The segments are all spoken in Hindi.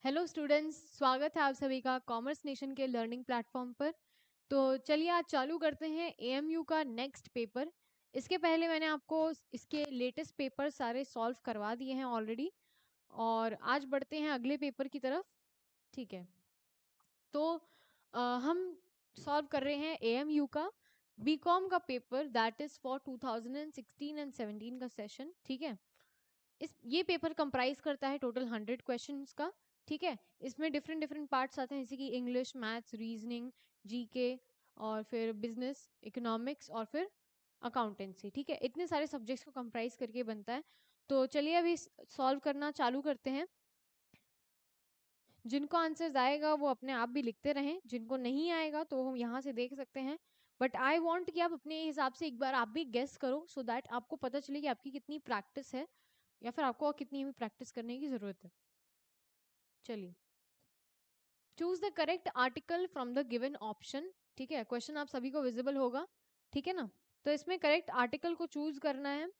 हेलो स्टूडेंट्स, स्वागत है आप सभी का कॉमर्स नेशन के लर्निंग प्लेटफॉर्म पर। तो चलिए आज चालू करते हैं एएमयू का नेक्स्ट पेपर। इसके पहले मैंने आपको इसके लेटेस्ट पेपर सारे सॉल्व करवा दिए हैं ऑलरेडी, और आज बढ़ते हैं अगले पेपर की तरफ। ठीक है, तो हम सॉल्व कर रहे हैं एएमयू का बीकॉम का paper, that is for 2016 and 17 का सेशन। ठीक है, ये पेपर कंप्राइज करता है टोटल 100 क्वेश्चंस का। ठीक है, इसमें डिफरेंट डिफरेंट पार्ट्स आते हैं, जैसे कि इंग्लिश, मैथ्स, रीजनिंग, जीके, और फिर बिजनेस, इकोनॉमिक्स, और फिर अकाउंटेंसी। ठीक है, इतने सारे सब्जेक्ट्स को कंप्राइज करके बनता है। तो चलिए अभी सॉल्व करना चालू करते हैं। जिनको आंसर्स आएगा वो अपने आप भी लिखते रहें, जिनको नहीं आएगा तो हम यहाँ से देख सकते हैं। बट आई वॉन्ट कि आप अपने हिसाब से एक बार आप भी गेस करो, सो दैट आपको पता चले कि आपकी कितनी प्रैक्टिस है या फिर आपको और कितनी भी प्रैक्टिस करने की जरूरत है। चलिए, choose the correct article from the given option. ठीक है, क्वेश्चन आप सभी को विजिबल होगा, ठीक है ना। तो इसमें करेक्ट आर्टिकल को चूज करना है।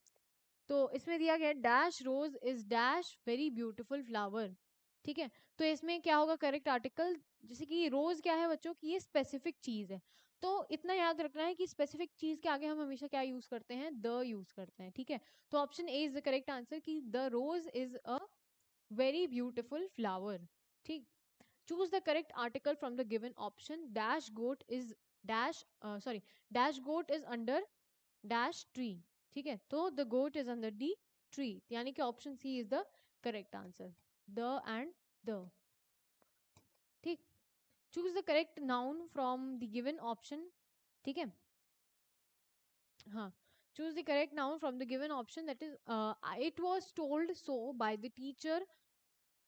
तो इसमें दिया गया dash rose is dash very beautiful flower. ठीक है, तो इसमें क्या होगा करेक्ट आर्टिकल। जैसे कि रोज क्या है बच्चों की, ये स्पेसिफिक चीज है, तो इतना याद रखना है कि स्पेसिफिक चीज के आगे हम हमेशा क्या यूज करते हैं, द यूज करते हैं। ठीक है, तो option A is the correct answer कि the rose is a very beautiful flower. ठीक, choose the correct article from the given option. Dash goat is dash sorry dash goat is under dash tree. ठीक है, तो the goat is under the tree, यानी कि option C is the correct answer, the and the. ठीक, choose the correct noun from the given option. ठीक है, हाँ, choose the correct noun from the given option, that is it was told so by the teacher,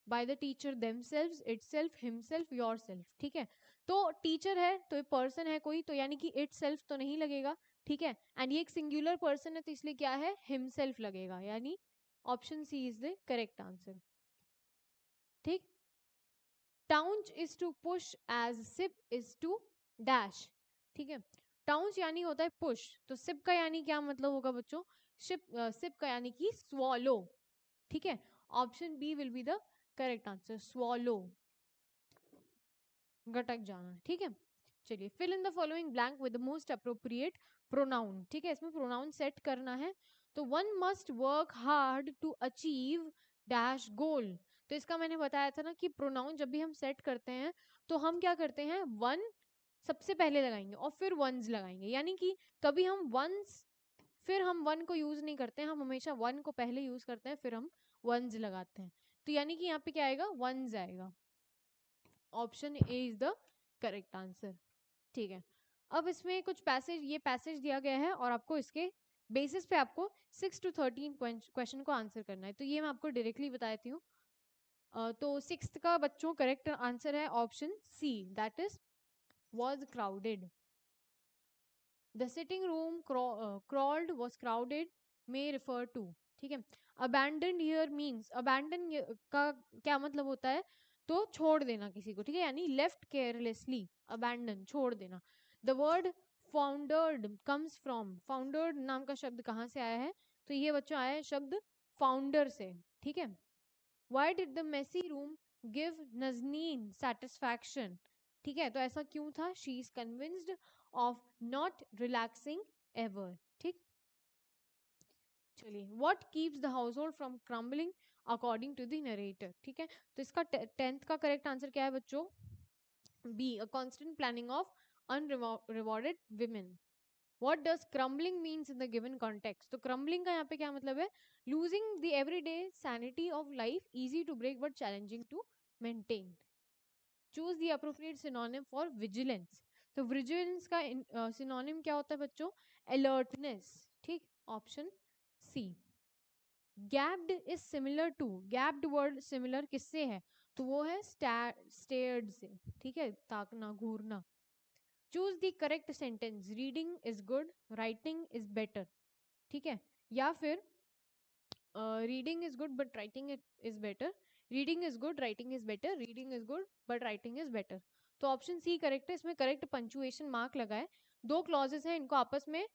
by the teacher themselves, itself, himself, yourself। ठीक है, तो टीचर है तो ये पर्सन है कोई, तो यानी कि itself तो नहीं लगेगा। ठीक है, एंड ये एक सिंगुलर पर्सन है तो इसलिए क्या है, हिमसेल्फ लगेगा, यानी option C is the correct answer. ठीक, touch is to push as sip is to dash. ठीक है, टाउंच यानी होता है पुश, तो सिप का यानी क्या मतलब होगा बच्चों, सिप का यानी कि स्वॉलो। ठीक है, option B will be the correct answer, swallow, गटक जाना। ठीक है, चलिए, fill in the following blank with the most appropriate pronoun. ठीक है, इसमें प्रोनाउन सेट करना है। तो one must work hard to achieve dash goal. तो इसका मैंने बताया था ना कि प्रोनाउन जब भी हम सेट करते हैं तो हम क्या करते हैं, वन सबसे पहले लगाएंगे और फिर वंस लगाएंगे, यानी कि कभी हम वंस फिर हम वन को यूज नहीं करते हैं, हम हमेशा वन को पहले यूज करते हैं फिर हम वंस लगाते हैं। तो यानी कि यहाँ पे क्या आएगा, वंस आएगा, option A is the correct answer. ठीक है, अब इसमें कुछ पैसेज, ये पैसेज दिया गया है और आपको इसके बेसिस पे आपको 6 to 13 क्वेश्चन को आंसर करना है। तो ये मैं आपको डायरेक्टली बताती हूँ। तो 6th का बच्चों करेक्ट आंसर है option C, that is was crowded. The sitting room crawled was crowded may refer to। ठीक है, abandoned here means, abandon का क्या मतलब होता है, तो छोड़ देना किसी को। ठीक है, यानी left carelessly, abandon छोड़ देना। The word foundered comes from, foundered नाम का शब्द कहाँ से आया है, तो ये बच्चों आया है शब्द फाउंडर से। ठीक है, why did the messy room give Nazneen satisfaction। ठीक है, तो ऐसा क्यों था, she is convinced of not relaxing ever. ठीक, चलिए, what keeps the house hold from crumbling according to the narrator. ठीक है, तो इसका 10th का करेक्ट आंसर क्या है बच्चों, B, a constant planning of unrewarded women. What does crumbling means in the given context? तो crumbling का यहाँ पे क्या मतलब है, losing the everyday sanity of life, easy to break but challenging to maintain। Choose the appropriate synonym for vigilance। तो vigilance का synonym क्या होता है बच्चों, alertness। ठीक, option C. gapped is similar to, gapped word similar किससे है, तो वो है stared से। ठीक है, ताकना, घूरना। Choose the correct sentence, reading is good, writing is better. ठीक है, या फिर reading is good but writing is better, reading is good, writing is better, reading is good but writing is better. तो ऑप्शन सी करेक्ट है, इसमें करेक्ट पंचुएशन मार्क लगाए। दो क्लॉजेस हैं, इनको आपस में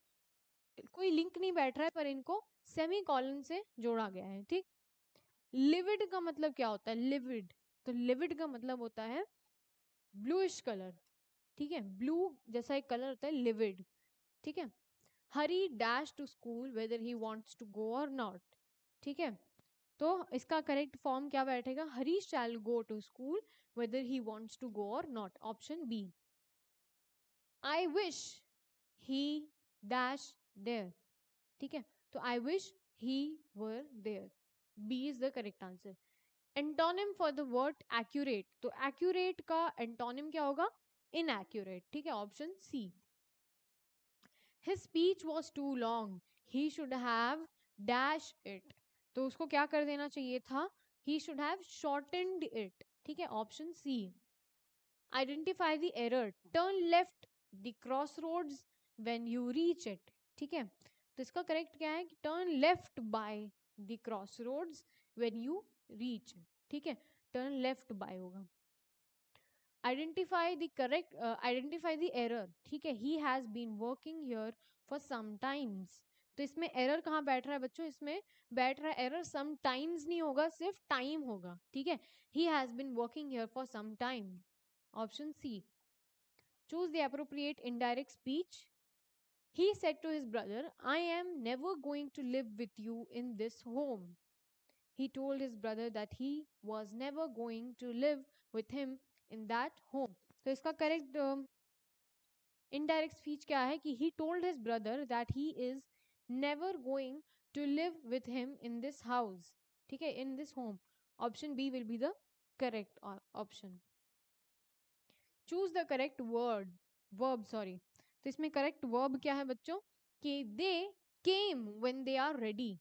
कोई लिंक नहीं बैठ रहा है पर इनको सेमी कॉलन से जोड़ा गया है। ठीक, लिविड का मतलब क्या होता है, लिविड, तो लिविड का मतलब होता है ब्लूइश कलर, ठीक है, ब्लू जैसा एक कलर होता है लिविड, ठीक है। Harry dash to school whether he wants to go or not, ठीक है। तो इसका करेक्ट फॉर्म क्या बैठेगा, Harry shall go to school whether he wants to go or not, option B. I wish he dash there, ठीक है, तो I wish he were there, B is the correct answer. Antonym for the word accurate, तो एक्यूरेट का एंटोनिम क्या होगा, इनएक्यूरेट, ठीक है, option C. His speech was too long. He should have dash it. तो उसको क्या कर देना चाहिए था, he should have shortened it, ठीक है, option C. Identify the error. Turn left the crossroads when you reach it, ठीक है। तो इसका करेक्ट क्या है, turn left by the crossroads when you reach, ठीक है, turn left by होगा। Identify the error, ठीक है, he has been working here for some times। तो इसमें एरर कहाँ बैठ रहा है बच्चों, इसमें बैठ रहा है एरर सम टाइम्स नहीं होगा, सिर्फ टाइम होगा, ठीक है। he has been working here for some time, option C. choose the appropriate indirect speech। he said to his brother, I am never going to live with you in this home। he told his brother that he was never going to live with him in that home। तो इसका करेक्ट इनडायरेक्ट स्पीच क्या है कि he told his brother that he is never going to live with him in this house, ठीक है, in this home, option B will be the correct option। choose the correct verb, sorry। तो इसमें करेक्ट वर्ब क्या है बच्चों, कि they came when they are ready,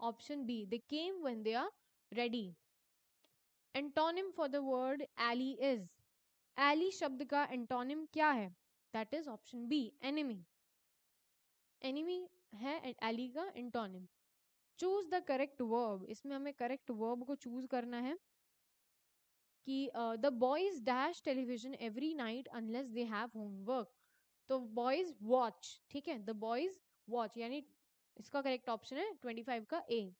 option B, they came when they are ready। Antonym for the word ally is, ally शब्द का एंटोनिम क्या है, that is option B, enemy. Enemy है ally का antonym. Choose the correct verb, इसमें हमें करेक्ट वर्ब को चूज करना है कि the boys dash television every night unless they have homework. तो बॉयज वॉच, ठीक है, द बॉयज वॉच, यानी इसका करेक्ट ऑप्शन है 25 का ए।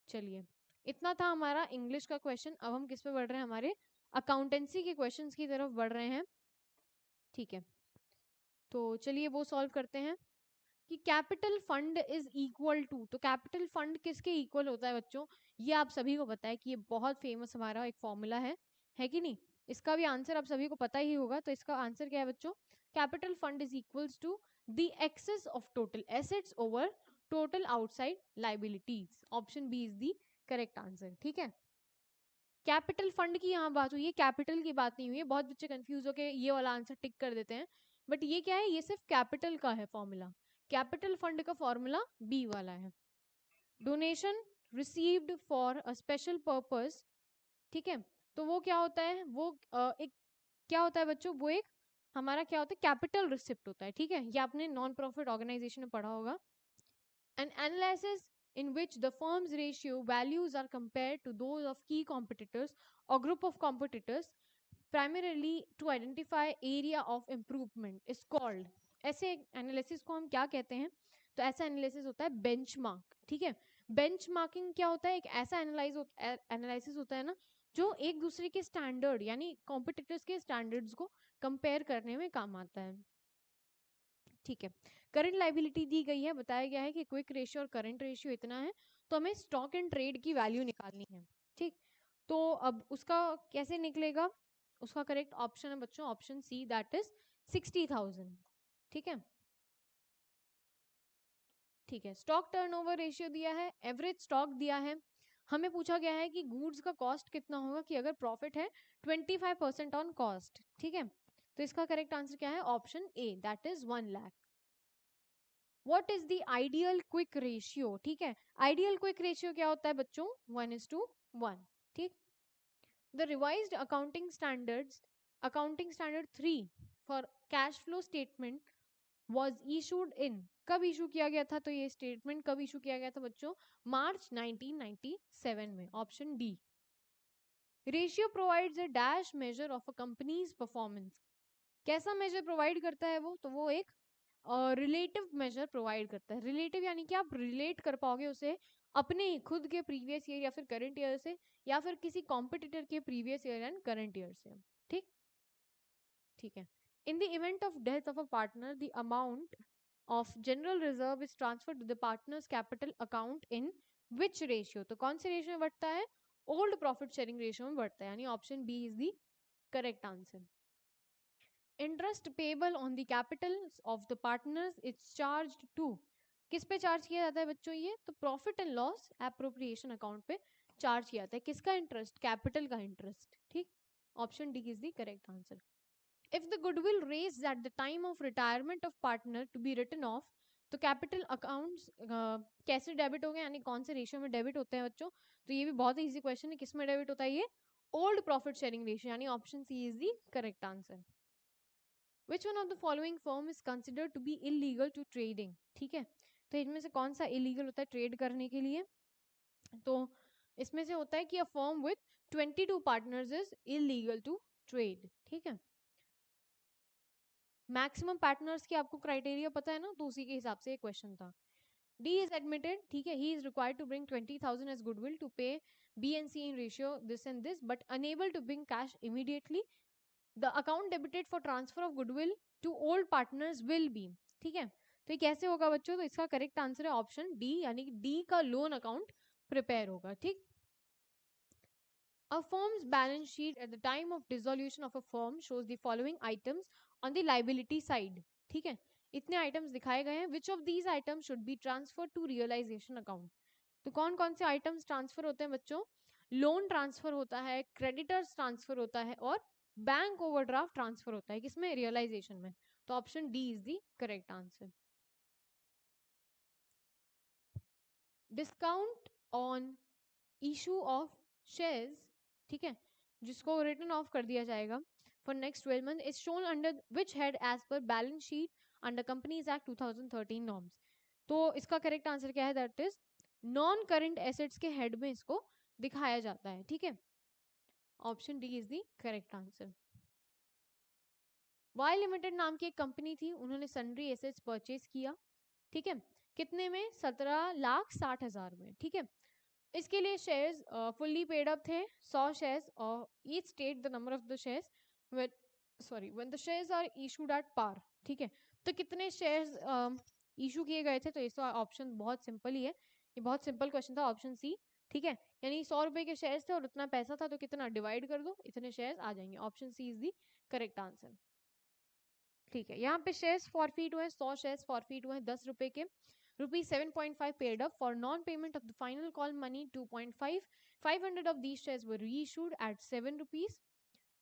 चलिए, इतना था हमारा इंग्लिश का क्वेश्चन। अब हम किस पे बढ़ रहे हैं, हमारे अकाउंटेंसी के क्वेश्चंस की तरफ बढ़ रहे हैं, ठीक है। तो चलिए वो सॉल्व करते हैं कि capital fund is equal to, तो कैपिटल फंड किसके इक्वल होता है बच्चों, ये आप सभी को पता है कि ये बहुत फेमस हमारा एक फॉर्मूला है कि नहीं। इसका भी आंसर आप सभी को पता ही होगा। तो इसका आंसर क्या है बच्चों, capital fund is equals to the excess of total assets over total outside liabilities, option B is the correct answer, ठीक है। कैपिटल फंड की यहाँ बात हुई है, कैपिटल की बात नहीं हुई है। बहुत बच्चे कंफ्यूज होकर ये वाला आंसर टिक कर देते हैं, बट ये क्या है, ये सिर्फ कैपिटल का है फॉर्मूला। कैपिटल फंड का फॉर्मूला बी वाला है। Donation received for a special purpose, ठीक है, तो वो क्या होता है, वो एक क्या होता है बच्चों, वो एक हमारा क्या होता है, कैपिटल रिसिप्ट होता है, ठीक है। ये आपने नॉन प्रॉफिट ऑर्गेनाइजेशन में पढ़ा होगा। N analysis in which the firm's ratio values are compared to those of key competitors or group of competitors primarily to identify area of improvement is called, ऐसे एनालिसिस को हम क्या कहते हैं, तो ऐसा एनालिसिस होता है बेंचमार्क, ठीक है। बेंचमार्किंग क्या होता है, एक ऐसा एनालिसिस होता है ना जो एक दूसरे के स्टैंडर्ड यानी कॉम्पिटिटर्स के स्टैंडर्ड्स को कंपेयर करने में काम आता है, ठीक है। करंट लाइबिलिटी दी गई है, बताया गया है कि क्विक रेशियो और करंट रेशियो इतना है, तो हमें स्टॉक एंड ट्रेड की वैल्यू निकालनी है, ठीक। तो अब उसका कैसे निकलेगा, उसका करेक्ट ऑप्शन है बच्चों ऑप्शन सी, दैट इज 60,000, ठीक है, ठीक है। स्टॉक टर्नओवर रेशियो दिया है, एवरेज स्टॉक दिया है, हमें पूछा गया है कि गुड्स का कॉस्ट कितना होगा कि अगर प्रॉफिट है 25% ऑन कॉस्ट, ठीक है। तो इसका करेक्ट आंसर क्या है, option A, that is 1 lakh. What is the ideal quick ratio, ठीक है, आइडियल क्विक रेशियो क्या होता है बच्चों, 1:1, ठीक। The revised accounting standard 3 for cash flow statement was issued in, कब इशू किया गया था, तो ये स्टेटमेंट कब इशू किया गया था बच्चों, मार्च 1997 में, option D. Ratio provides a dash measure of a companies performance, कैसा मेजर प्रोवाइड करता है वो, तो वो एक रिलेटिव मेजर प्रोवाइड करता है। रिलेटिव यानी कि आप रिलेट कर पाओगे उसे अपने खुद के प्रीवियस ईयर या फिर करंट ईयर से, या फिर किसी कॉम्पिटिटर के previous year and current year से। ठीक ठीक है। In the event of death of a partner the amount of general reserve is transferred to the partner's capital account in which ratio? तो कौन से रेशियो में बढ़ता है? ओल्ड प्रॉफिट शेयरिंग रेशियो में बढ़ता है, यानी option B is the correct answer. Interest payable on the capital of the partners is charged to, किस पे चार्ज किया जाता है बच्चों? ये तो profit and loss appropriation account पे चार्ज किया जाता है। किसका इंटरेस्ट? कैपिटल का इंटरेस्ट। ठीक, option D is the correct answer. If the goodwill raised at the time of retirement of partner to be written off, तो कैपिटल अकाउंट्स कैसे डेबिट हो गए, यानी कौन से रेशियो में डेबिट होते हैं बच्चों? तो ये भी बहुत इजी क्वेश्चन है, किस में डेबिट होता है ये? ओल्ड प्रॉफिट शेयरिंग रेशियो, यानी option C is the correct answer. Which one of the following firm is considered to be illegal to trading? ठीक है, तो इनमें से कौन सा इलीगल होता है ट्रेड करने के लिए? तो इसमें से होता है कि a firm with 22 partners is illegal to trade. ठीक है, मैक्सिमम पार्टनर्स की आपको क्राइटेरिया पता है ना, तो उसी के हिसाब से क्वेश्चन था। डी इज एडमिटेड, ठीक है, he is required to bring 20,000 as goodwill to pay B and C in ratio this and this but unable to bring cash immediately, the account debited for transfer of goodwill to old partners will be. ठीक है, तो ये कैसे होगा बच्चों? तो इसका करेक्ट आंसर है ऑप्शन डी, यानी कि डी का लोन अकाउंट प्रिपेयर होगा। ठीक, a firm's balance sheet at the time of dissolution of a firm shows the following items on the liability side। ठीक है, इतने आइटम्स दिखाए गए हैं। Which of these items should be transfer to realisation account? तो कौन कौन से आइटम्स ट्रांसफर होते हैं बच्चों? लोन ट्रांसफर होता है, क्रेडिटर्स ट्रांसफर होता है, और बैंक ओवरड्राफ्ट ट्रांसफर होता है। किसमें? रियलाइजेशन में। तो option D is the correct answer. Discount on issue of shares, ठीक है, जिसको रिटर्न ऑफ कर दिया जाएगा for next 12 month is shown under which head as per balance sheet under companies act 2013 norms? तो इसका करेक्ट आंसर क्या है? That is non current assets के हेड में इसको दिखाया जाता है। ठीक है, option D is the correct answer. Y limited नाम की एक कंपनी थी, उन्होंने सन्ड्री एसेट्स परचेज किया। ठीक है, कितने में? 17,60,000 में। ठीक है, इसके लिए शेयर्स फुल्ली पेड अप थे 100 शेयर्स, और each state the number of the shares when the shares are issued at par. ठीक है, तो कितने शेयर्स इशू किए गए थे? तो इसका ऑप्शन बहुत सिंपल ही है, ये बहुत सिंपल क्वेश्चन था, ऑप्शन सी। ठीक है, यानी 100 रुपए के शेयर्स थे और उतना पैसा था, तो कितना डिवाइड कर दो, इतने शेयर्स आ जाएंगे। Option C is the correct answer. ठीक है, यहाँ पे शेयर्स फॉरफीट हुए, 100 शेयर्स फॉरफीट हुए 10 रुपए के। Rupees 7.5 paid up for non-payment of the final call money 2.5. 500 of these shares were reissued at 7 rupees.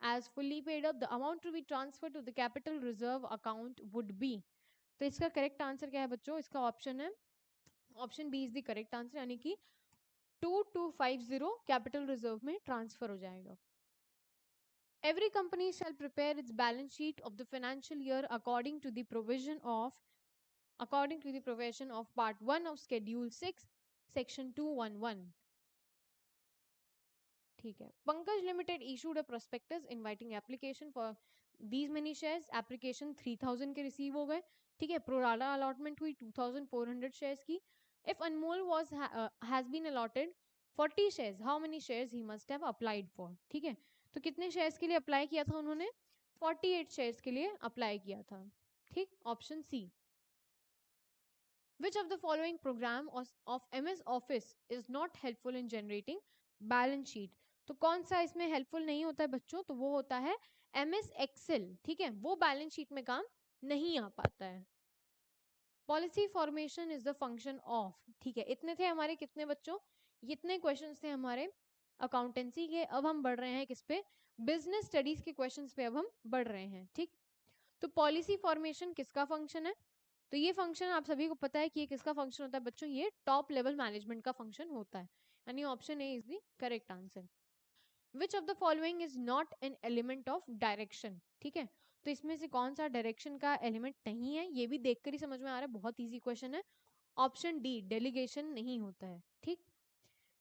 As fully paid up, the amount to be transferred to the capital reserve account would be. तो इसका करेक्ट आंसर क्या है बच्चों? इसका ऑप्शन है option B is the correct answer, यानी कि 2250 कैपिटल रिजर्व में ट्रांसफर हो जाएगा। Every company shall prepare its balance sheet of the financial year according to the provision of part 1 of schedule 6 section 211। ठीक है, Pankaj limited issued a prospectus inviting application for these many shares। Application 3000 के रिसीव हो गए। ठीक है, प्रोराटा अलॉटमेंट हुई 2400 शेयर्स की। If Anmol was has been allotted 40 shares, how many shares he must have applied for? ठीक है, तो कितने शेयर्स के लिए अप्लाई किया था उन्होंने? 48 शेयर्स के लिए अप्लाई किया था। ठीक, option C. Which of the following program of MS Office is not helpful in generating balance sheet? तो कौन सा इसमें हेल्पफुल नहीं होता है बच्चों? तो वो होता है MS Excel। ठीक है, वो बैलेंस शीट में काम नहीं आ पाता है। Policy formation is the function of. ठीक है, इतने थे हमारे कितने बच्चों? इतने क्वेश्चंस थे हमारे अकाउंटेंसी के। अब हम बढ़ रहे हैं किस पे? बिजनेस स्टडीज के क्वेश्चंस पे अब हम बढ़ रहे हैं। ठीक, तो पॉलिसी फॉर्मेशन किसका फंक्शन है? तो ये फंक्शन आप सभी को पता है कि ये किसका फंक्शन होता है बच्चों? ये टॉप लेवल मैनेजमेंट का फंक्शन होता है, यानी option A is the correct answer. Which of the following is not an element of direction? ठीक है, तो इसमें से कौन सा डायरेक्शन का एलिमेंट नहीं है? ये भी देखकर ही समझ में आ रहा है, बहुत इजी क्वेश्चन है। ऑप्शन डी, डेलीगेशन नहीं होता है। ठीक,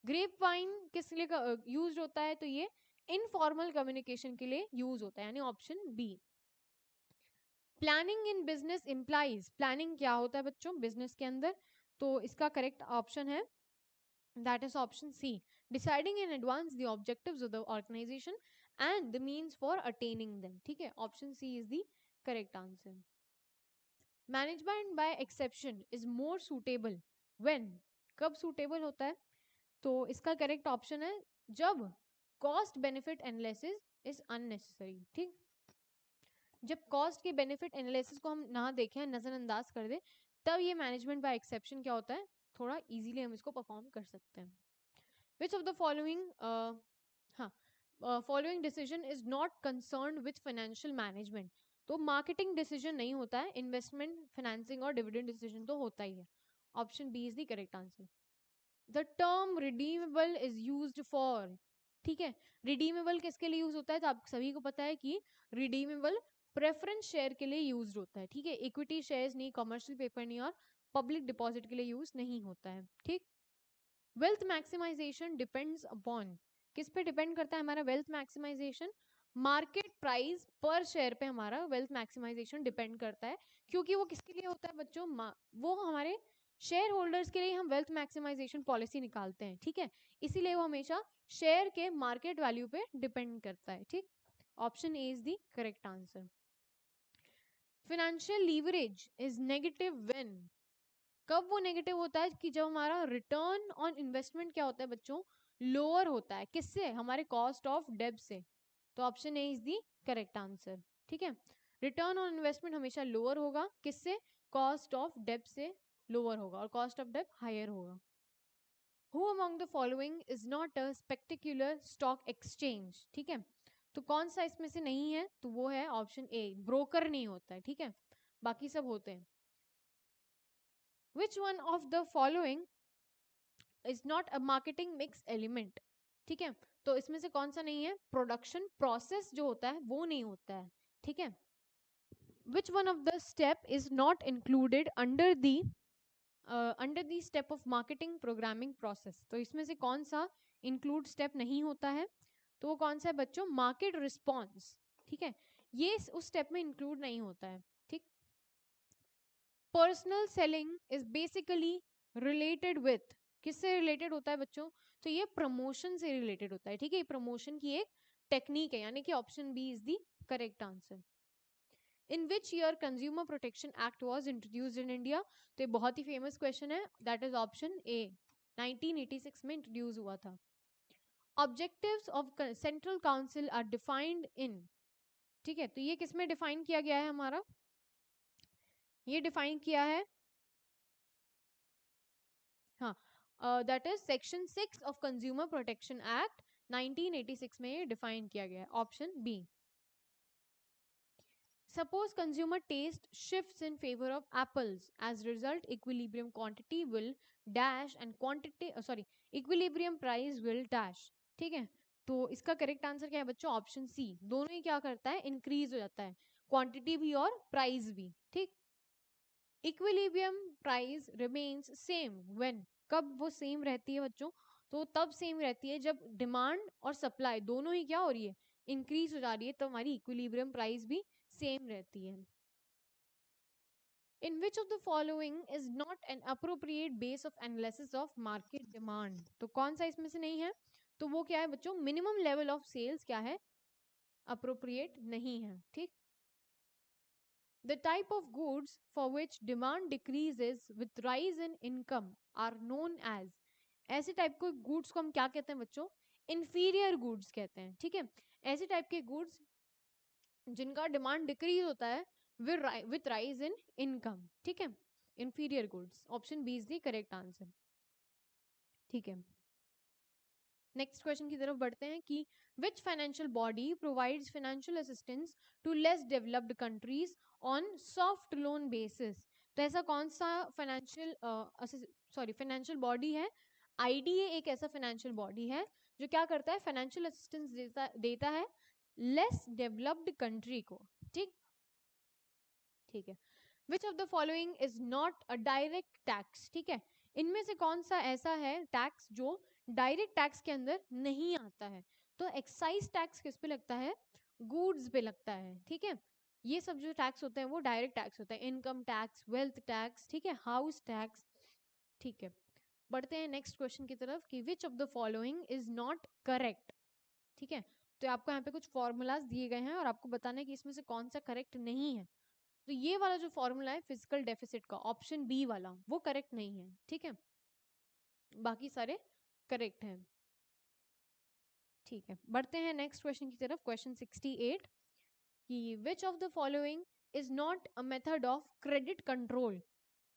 ग्रेप वाइन किस लिए यूज होता है? तो ये इनफॉर्मल कम्युनिकेशन के लिए यूज होता है, यानी option B. Planning in business implies, planning क्या होता है बच्चों बिजनेस के अंदर? तो इसका करेक्ट ऑप्शन है That is option C. Deciding in advance the objectives of the organization and the means for attaining them. ठीक है, option C is the correct answer. Management by exception is more suitable when, कब suitable होता है? तो इसका करेक्ट ऑप्शन है जब cost benefit analysis is unnecessary. ठीक, जब कॉस्ट के बेनिफिट एनालिसिस को हम ना देखें, नजरअंदाज कर दे, तब ये मैनेजमेंट बाय एक्सेप्शन क्या होता है, थोड़ा इजीली हम इसको परफॉर्म कर सकते हैं. Which of the following following decision is not concern with financial management. तो मार्केटिंग डिसीजन नहीं होता है, इन्वेस्टमेंट, फाइनेंसिंग और डिविडेंड डिसीजन तो होता ही है. Option B is the correct answer. The term redeemable is used for. ठीक है, रिडीमेबल किसके लिए यूज होता है? तो आप सभी को पता है कि रिडीमेबल प्रेफरेंस शेयर के लिए यूज होता है. ठीक है, इक्विटी शेयर्स नहीं, कमर्शियल पेपर नहीं, और पब्लिक डिपॉजिट के लिए यूज नहीं होता है. ठीक, वेल्थ मैक्सिमाइजेशन डिपेंड्स अपॉन. किस पे डिपेंड करता है हमारा वेल्थ मैक्सिमाइजेशन? मार्केट प्राइस पर शेयर पे हमारा वेल्थ मैक्सिमाइजेशन डिपेंड करता है. क्योंकि वो किसके लिए होता है बच्चों? वो हमारे शेयर होल्डर्स के लिए हम वेल्थ मैक्सिमाइजेशन पॉलिसी निकालते हैं. ठीक है, इसीलिए वो हमेशा शेयर के मार्केट वैल्यू पे डिपेंड करता है. ठीक, option A is the correct answer. Financial leverage is negative when. कब वो नेगेटिव होता है? कि जब हमारा रिटर्न ऑन इन्वेस्टमेंट क्या होता है बच्चों? लोअर होता है. किससे? हमारे कॉस्ट ऑफ डेब्ट से. तो option A is the correct answer. ठीक है, रिटर्न ऑन इन्वेस्टमेंट हमेशा लोअर होगा. किससे? कॉस्ट ऑफ डेब्ट से लोअर होगा, और कॉस्ट ऑफ डेब्ट हायर होगा. Who among the following is not a spectacular stock exchange? ठीक है, तो कौन सा इसमें से नहीं है? तो वो है ऑप्शन ए, ब्रोकर नहीं होता है. ठीक है, बाकी सब होते हैं. Which one of the following is not a marketing mix element? ठीक है, तो इसमें से कौन सा नहीं है? प्रोडक्शन प्रोसेस जो होता है वो नहीं होता है. ठीक है, which one of the step is not included under the step of marketing programming process? तो इसमें से कौन सा इंक्लूड स्टेप नहीं होता है? तो वो कौन सा है बच्चों? Market response. ठीक है, ये उस स्टेप में इंक्लूड नहीं होता है. ठीक, personal selling is basically related with. किससे रिलेटेड होता है बच्चों? तो ये प्रमोशन से रिलेटेड होता है. ठीक है, ये प्रमोशन की एक टेक्निक है, यानी कि option B is the correct answer. In which year consumer protection act was introduced in India? तो ये बहुत ही फेमस क्वेश्चन है. दैट इज ऑप्शन ए, 1986 में इंट्रोड्यूस हुआ था. Objectives of central council are defined in. ठीक है, तो ये किस में डिफाइन किया गया है हमारा? ये डिफाइन किया है, हाँ, that is section 6 of consumer protection act 1986 में ये डिफाइन किया गया है. Option B. Suppose consumer taste shifts in favor of apples. As result, equilibrium quantity will dash and equilibrium price will dash. ठीक है, तो इसका करेक्ट आंसर क्या है बच्चों? Option C. दोनों ही क्या करता है? इंक्रीज हो जाता है, क्वांटिटी भी और प्राइस भी. ठीक, equilibrium price remains same when. कब वो सेम रहती है बच्चों? तो तब सेम रहती है जब डिमांड और सप्लाई दोनों ही क्या हो रही है? इंक्रीज हो जा रही है, तो हमारी इक्विलिब्रियम प्राइस भी सेम रहती है. In which of the following is not an appropriate base of analysis of market demand? तो कौन सा इसमें से नहीं है? तो वो क्या है बच्चों? मिनिमम लेवल ऑफ सेल्स क्या है? अप्रोप्रिएट नहीं है. ठीक, the type of goods for which demand decreases with rise in income are known as. ऐसे टाइप के गुड्स को हम क्या कहते हैं बच्चों? इंफीरियर गुड्स कहते हैं. ठीक है, ऐसे टाइप के गुड्स जिनका डिमांड डिक्रीज होता है विथ राइज इन इनकम. ठीक है, inferior goods. Option B is the correct answer. ठीक है, नेक्स्ट क्वेश्चन की तरफ बढ़ते हैं कि which financial body provides financial assistance to less developed countries on soft loan basis? तो ऐसा कौन सा फाइनेंशियल बॉडी है? आईडीए एक ऐसा फाइनेंशियल बॉडी है जो क्या करता है? फाइनेंशियल असिस्टेंस देता है लेस डेवलप्ड कंट्री को. ठीक, ठीक है, विच of the following is not a direct tax? ठीक है, इनमें से कौन सा ऐसा है टैक्स जो डायरेक्ट टैक्स के अंदर नहीं आता है? तो एक्साइज टैक्स किस पे लगता है? गुड्स पे लगता है. ठीक है, ये सब जो टैक्स होते हैं वो डायरेक्ट टैक्स होता है. इनकम टैक्स, वेल्थ टैक्स, ठीक है, हाउस टैक्स. ठीक है, बढ़ते हैं नेक्स्ट क्वेश्चन की तरफ कि विच of the following is not correct. ठीक है, तो आपको यहाँ पे कुछ फॉर्मूलाज दिए गए हैं और आपको बताना है कि इसमें से कौन सा करेक्ट नहीं है। तो ये वाला जो फॉर्मूला है फिजिकल डेफिसिट का, ऑप्शन बी वाला, वो करेक्ट नहीं है। ठीक है, बाकी सारे करेक्ट हैं। ठीक है, बढ़ते हैं नेक्स्ट क्वेश्चन की तरफ, क्वेश्चन 68 कि विच of the following is not a method of credit control.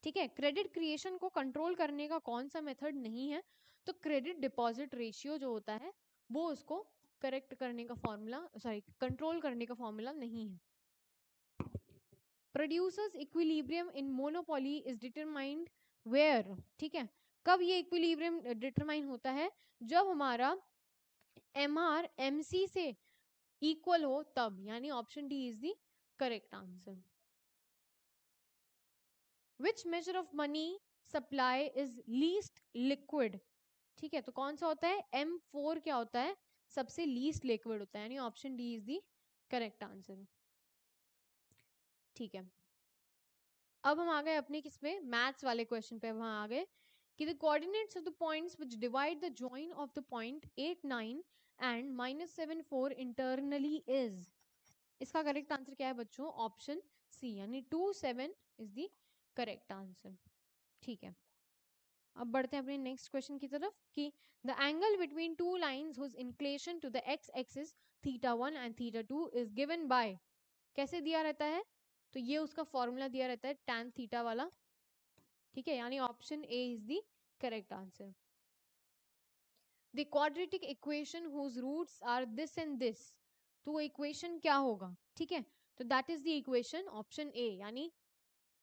ठीक है, क्रेडिट क्रिएशन को कंट्रोल करने का कौन सा मेथड नहीं है? तो क्रेडिट डिपॉजिट रेशियो जो होता है वो उसको करेक्ट करने का फॉर्मूला, सॉरी कंट्रोल करने का फॉर्मूला नहीं है। Producers equilibrium in monopoly is determined where. ठीक है, कब ये इक्विलिब्रियम डिटरमाइन होता है? जब हमारा MR MC से इक्वल हो तब, यानी option D is the correct answer. Which measure of money supply is least liquid. ठीक है, तो कौन सा होता है? M4 क्या होता है? सबसे लीस्ट लिक्विड होता है, यानी option D is the correct answer. ठीक है, अब हम आ गए अपने किसमें, मैथ्स वाले क्वेश्चन पे। वहां आ गए कि the coordinates of the points which divide the join of the point 8 9 and -7 4 internally is. इसका करेक्ट आंसर क्या है बच्चों? ऑप्शन सी, यानी 2 7 इज द करेक्ट आंसर। ठीक है, अब बढ़ते हैं अपने नेक्स्ट क्वेश्चन की तरफ कि the angle between two lines whose inclination to the X axis θ1 and θ2 is given by. कैसे दिया रहता है? तो ये उसका फॉर्मूला दिया रहता है tan थीटा वाला। ठीक है, यानी option A is the correct answer. The quadratic equation whose roots are this and this. तो वो इक्वेशन क्या होगा? ठीक है, तो that is the equation option A, यानी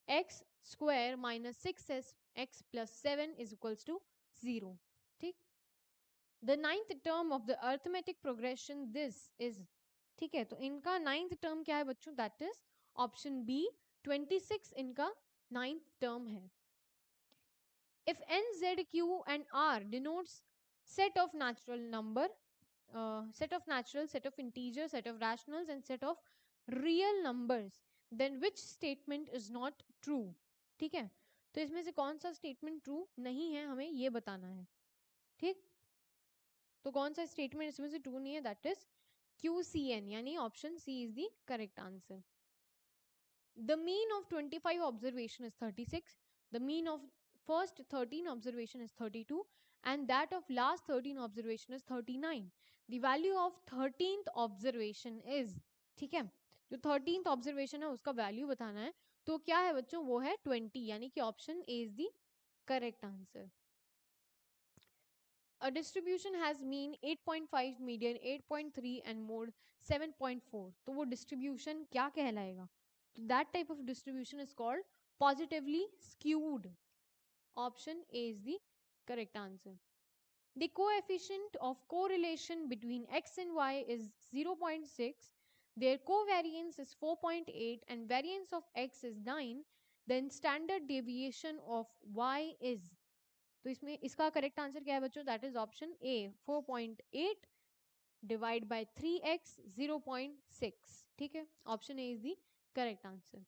X square minus 6s x plus 7 is equals to 0। ठीक, the ninth term of the arithmetic progression this is. ठीक है, तो इनका नाइन्थ टर्म क्या है बच्चों? दैट इज ऑप्शन बी 26 इनका नाइन्थ टर्म है। If n, z, q and r denotes set of natural number, set of natural, set of integer, set of rationals and set of real numbers, then which statement is not true? ठीक है, तो इसमें से कौन सा स्टेटमेंट ट्रू नहीं है, हमें ये बताना है। ठीक, तो कौन सा स्टेटमेंट इसमें से ट्रू नहीं है? दैट इज QCN, यानी option C is the correct answer. The mean of 25 observation is 36. The mean of first 13 observation is 32 and that of last 13 observation is 39. The value of 13th observation is, ठीक है, जो 13th observation है उसका वैल्यू बताना है। तो क्या है बच्चों? वो है 20, यानी कि option A is the correct answer. A distribution has mean 8.5, median 8.3 and mode 7.4. तो वो distribution क्या कहलाएगा? That type of distribution is called positively skewed. Option A is the correct answer. The coefficient of correlation between x and y is 0.6. Their covariance is 4.8 and variance of x is 9. Then standard deviation of y is. तो इसमें इसका करेक्ट आंसर क्या है बच्चों? That is option A 4.8 divide by 3x 0.6। ठीक है, option A is the correct answer.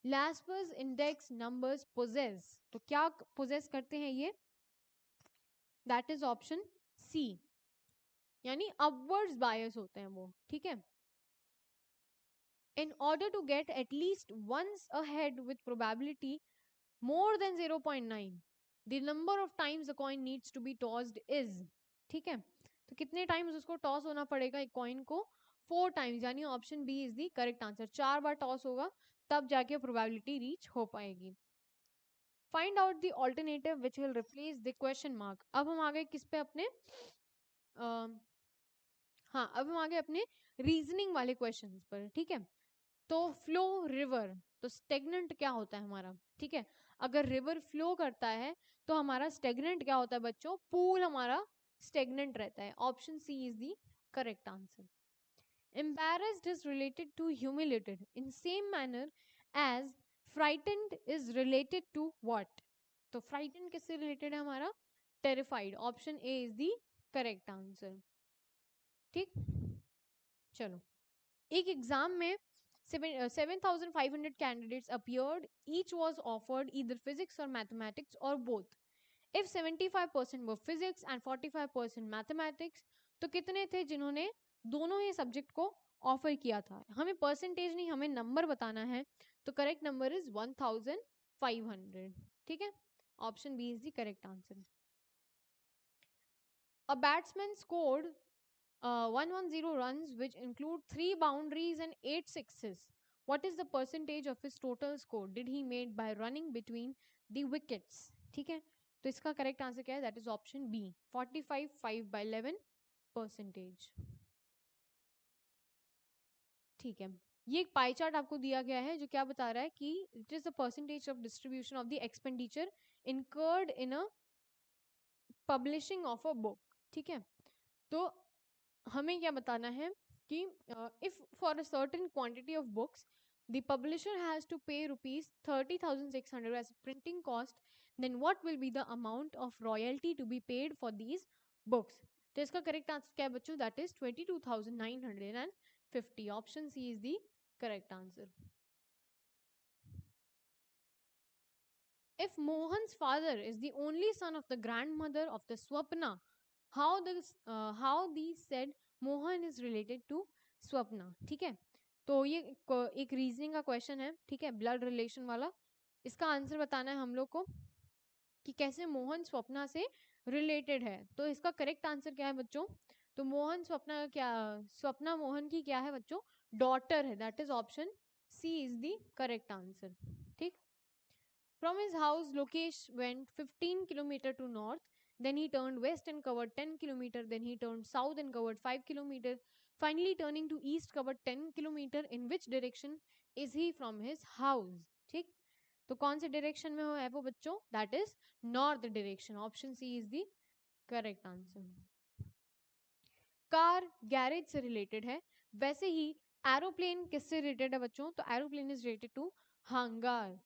Laspers index numbers possess, तो क्या possess करते हैं ये? दैट इज ऑप्शन सी, यानी upwards bias होते हैं वो। ठीक है, in order to get at least once ahead with probability more than 0.9, the number of times the coin needs to be tossed is। ठीक है, तो कितने टाइम्स उसको टॉस होना पड़ेगा एक कॉइन को? 4 टाइम्स, यानी option B is the correct answer. 4 बार टॉस होगा तब जाके प्रोबेबिलिटी रीच हो पाएगी। Find out the alternative which will replace the question mark. अब हम आ गए किस पे? अपने हाँ, अब हम आ गए अपने रीजनिंग वाले क्वेश्चंस पर। ठीक है, तो फ्लो रिवर, तो स्टेगनेंट क्या होता है हमारा? ठीक है, अगर रिवर फ्लो करता है तो हमारा स्टेगनेंट क्या होता है बच्चों? पूल हमारा स्टेगनेंट रहता है। Option C is the correct answer. Embarrassed is related to humiliated in same manner as frightened is related to what? तो frightened किससे related है हमारा? terrified। Option A is the correct answer. ठीक, चलो, एक एग्जाम में 7,500 candidates appeared. Each was offered either physics or mathematics or both. If 75% वो फिजिक्स एंड 45% मैथमेटिक्स, तो कितने थे जिन्होंने दोनों ही सब्जेक्ट को ऑफर किया था? हमें परसेंटेज नहीं, हमें नंबर बताना है, तो करेक्ट नंबर इज 1500. ठीक है, option B is the correct answer. A batsman scored 110 runs which include 3 boundaries and 8 sixes. What is the percentage of his total score did he made by running between the wickets? ठीक है, तो इसका करेक्ट आंसर क्या है? That is option B, 45 5 by 11 percentage. ठीक है, ये एक पाई चार्ट आपको दिया गया है जो क्या बता रहा है कि it is the percentage of distribution of the expenditure incurred in a publishing of a book. ठीक है, तो हमें क्या बताना है कि if for a certain quantity of books the publisher has to pay rupees 30,600 as printing cost, then what will be the amount of royalty to be paid for these books? तो इसका करेक्ट आंसर क्या है बच्चों? That is 22,950. Option C is the correct answer. If Mohan's father is the only son of the grandmother of the Swapna, how the said Mohan is related to Swapna? ठीक है, तो ये एक रीजनिंग का क्वेश्चन है. ठीक है, ब्लड रिलेशन वाला. इसका आंसर बताना है हम लोग को कि कैसे मोहन स्वप्ना से रिलेटेड है. तो इसका करेक्ट आंसर क्या है बच्चों? तो मोहन स्वप्ना क्या, स्वप्ना मोहन की क्या है बच्चों? डॉटर है. That is option C is the correct answer. ठीक. From his house, Lokesh went 15 kilometer to north. Then he turned west and covered 10 kilometer. Then he turned south and covered 5 kilometer. Finally, turning to east, covered 10 kilometer. In which direction is he from his house? ठीक, तो कौन से डायरेक्शन में है वो बच्चों? That is north direction. Option C is the correct answer. Car garage से रिलेटेड है, वैसे ही एरोप्लेन किससे रिलेटेड है बच्चों? तो aeroplane is related to hangar.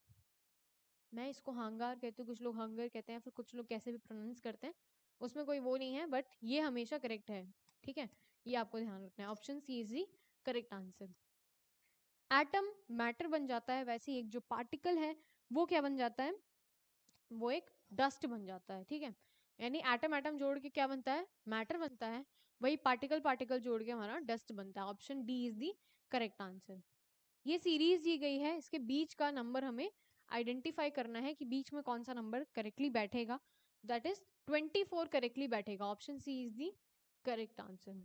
मैं इसको हंगार कहती हूँ, कुछ लोग हंगर कहते हैं, फिर कुछ लोग कैसे भी प्रोनाउंस करते हैं, उसमें कोई वो नहीं है, बट ये हमेशा करेक्ट है. ठीक है, ये आपको ध्यान रखना है. Option C is the correct answer. Atom matter बन जाता है, वैसे एक जो पार्टिकल है वो क्या बन जाता है? वो एक डस्ट बन जाता है. ठीक है, यानी एटम एटम जोड़ के क्या बनता है? मैटर बनता है. वही पार्टिकल पार्टिकल जोड़ के हमारा डस्ट बनता है. Option D is the correct answer. ये सीरीज दी गई है, इसके बीच का नंबर हमें आइडेंटिफाई करना है कि बीच में कौन सा नंबर करेक्टली बैठेगा. दैट इज 24 करेक्टली बैठेगा. Option C is the correct answer.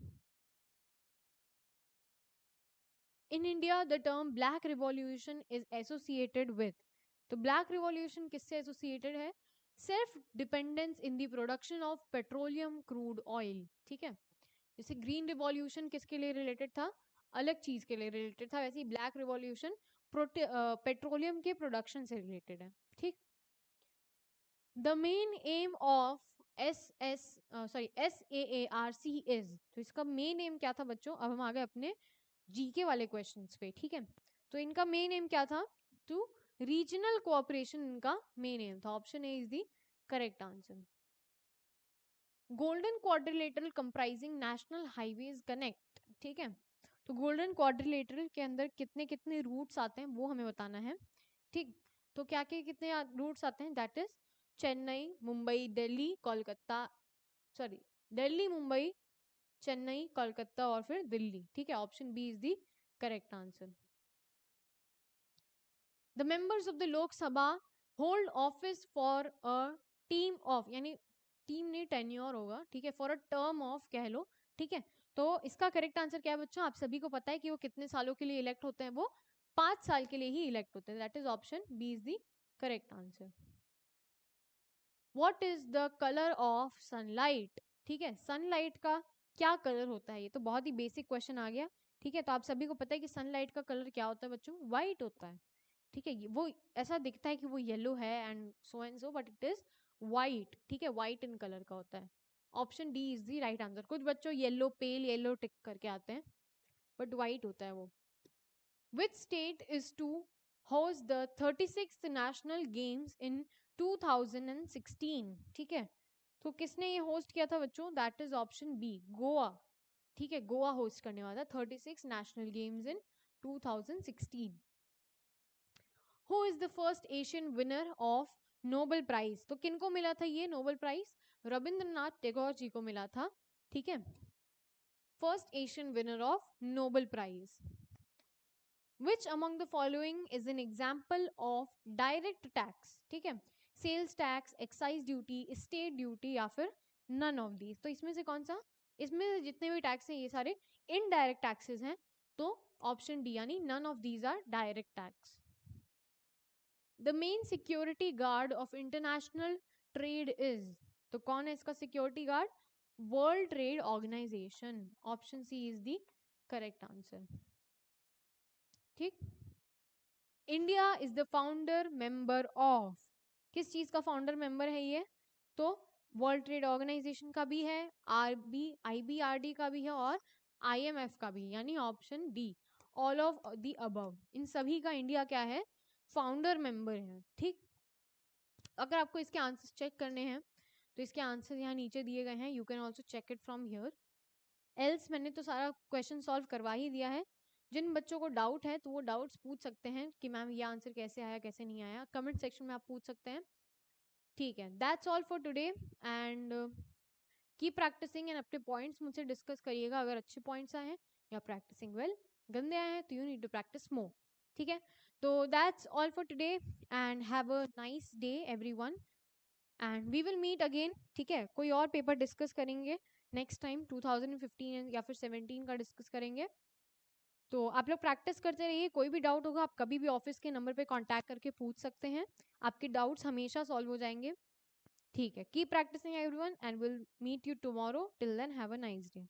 In India the term black revolution is associated with. तो ब्लैक रिवॉल्यूशन किससे एसोसिएटेड है? Self dependence in the production of petroleum crude oil. ठीक है, जैसे ग्रीन रिवॉल्यूशन किसके लिए रिलेटेड था? अलग चीज के लिए रिलेटेड था. वैसे ही ब्लैक रिवॉल्यूशन पेट्रोलियम के प्रोडक्शन से रिलेटेड है. ठीक. The main M of SAARC is. तो इसका मेन एम क्या था बच्चों? अब हम आ गए अपने जीके वाले क्वेश्चंस पे. ठीक है, तो इनका मेन एम क्या था? टू रीजनल कोऑपरेशन इनका मेन एम था. Option A is the correct answer. Golden quadrilateral comprising national highways connect. ठीक है, तो गोल्डन क्वाड्रिलेटरल के अंदर कितने कितने रूट्स आते हैं वो हमें बताना है. ठीक, तो क्या क्या कितने रूट्स आते हैं? That is Chennai, Mumbai, Delhi, Kolkata, sorry, Delhi, Mumbai, Chennai, Kolkata और फिर दिल्ली. ठीक है, option B is the correct answer. The members of the Lok Sabha hold office for a team of, यानी टीम नहीं, टेन्योर होगा. ठीक है, फॉर अ टर्म ऑफ कह लो. ठीक है, तो इसका करेक्ट आंसर क्या है बच्चों? आप सभी को पता है कि वो कितने सालों के लिए इलेक्ट होते हैं? वो 5 साल के लिए ही इलेक्ट होते हैं. That is option B is the correct answer. What is the colour of sunlight? ठीक है, सनलाइट का क्या कलर होता है? ये तो बहुत ही बेसिक क्वेश्चन आ गया. ठीक है, तो आप सभी को पता है कि सनलाइट का कलर क्या होता है बच्चों? व्हाइट होता है. ठीक है, वो ऐसा दिखता है कि वो येलो है and so but it is white. ठीक है, व्हाइट इन कलर का होता है. Option D is the right answer. कुछ बच्चों येलो, पेल येलो टिक करके आते हैं, बट व्हाइट होता है वो. Which state is to host the 36th national games in 2016? ठीक है, तो किसने ये होस्ट किया था बच्चों? That is option B, Goa. ठीक है, गोवा होस्ट करने वाला 36 national games in 2016. Who is the first Asian winner of Nobel prize. तो किनको मिला था ये नोबेल प्राइज? रविंद्रनाथ टैगोर जी को मिला था, ठीक है, first Asian winner of Nobel prize. Which among the following is an example of direct tax? ठीक है, sales tax, excise duty, state duty या फिर नन ऑफ दीज। तो इसमें से कौन सा? इसमें से जितने भी टैक्स हैं ये सारे इनडायरेक्ट टैक्सेस हैं, तो ऑप्शन डी यानी none of these are direct tax. The main security guard of international trade is, तो कौन है इसका security guard? World trade organisation. Option C is the correct answer. ठीक, India is the founder member of, किस चीज का फाउंडर मेंबर है ये? तो वर्ल्ड ट्रेड ऑर्गेनाइजेशन का भी है, IBRD का भी है और IMF का भी, यानी option D all of the above, इन सभी का इंडिया क्या है? फाउंडर मेंबर है। ठीक, अगर आपको इसके आंसर्स चेक करने हैं तो इसके आंसर यहाँ नीचे दिए गए हैं, you can also check it from here. Else मैंने तो सारा क्वेश्चन सॉल्व करवा ही दिया है। जिन बच्चों को डाउट है तो वो डाउट्स पूछ सकते हैं कि मैम ये आंसर कैसे आया कैसे नहीं आया, कमेंट सेक्शन में आप पूछ सकते हैं। ठीक है, that's all for today and keep practising and अपने पॉइंट्स मुझसे डिस्कस करिएगा। अगर अच्छे पॉइंट्स आए हैं या प्रैक्टिसिंग वेल, गंदे आए हैं तो you need to practise more. ठीक है, तो that's all for today and have a nice day everyone and we will meet again. ठीक है, कोई और पेपर डिस्कस करेंगे नेक्स्ट टाइम, 2015 या फिर 17 का डिस्कस करेंगे। तो आप लोग प्रैक्टिस करते रहिए, कोई भी डाउट होगा आप कभी भी ऑफिस के नंबर पे कांटेक्ट करके पूछ सकते हैं, आपके डाउट्स हमेशा सॉल्व हो जाएंगे। ठीक है, keep practising everyone and will meet you tomorrow, till then have a nice day.